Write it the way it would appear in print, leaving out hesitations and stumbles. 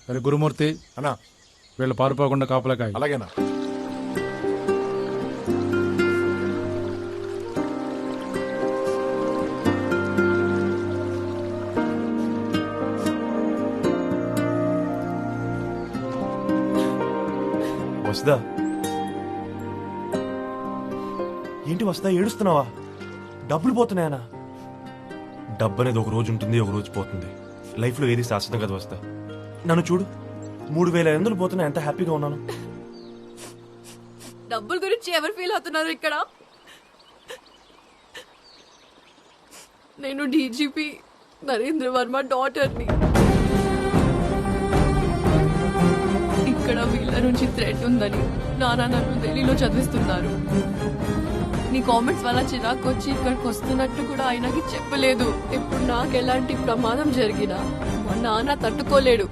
అరే గురుమూర్తి అన్నా వీళ్ళు పారిపోకుండా కాపలాకాయ. అలాగేనా. వస్తా ఏంటి వస్తా ఏడుస్తున్నావా? డబ్బులు పోతున్నాయనా? డబ్బు అనేది ఒక రోజు ఉంటుంది, ఒక రోజు పోతుంది. లైఫ్లో ఏది శాశ్వతం కదా వస్తా. నన్ను చూడు, 3,500 పోతున్నా, ఎంత హ్యాపీగా ఉన్నాను. డబ్బుల గురించి ఎవరు ఫీల్ అవుతున్నారు ఇక్కడ? నేను డీజీపీ నరేంద్ర వర్మ డాటర్ని. ఇక్కడ వీళ్ళ నుంచి థ్రెట్ ఉందని నాన్న నన్ను ఢిల్లీలో చదివిస్తున్నారు. నీ కామెంట్స్ వల్ల చిరాకు వచ్చి ఇక్కడికి వస్తున్నట్టు కూడా ఆయనకి చెప్పలేదు. ఇప్పుడు నాకు ఎలాంటి ప్రమాదం జరిగినా మా నాన్న తట్టుకోలేడు.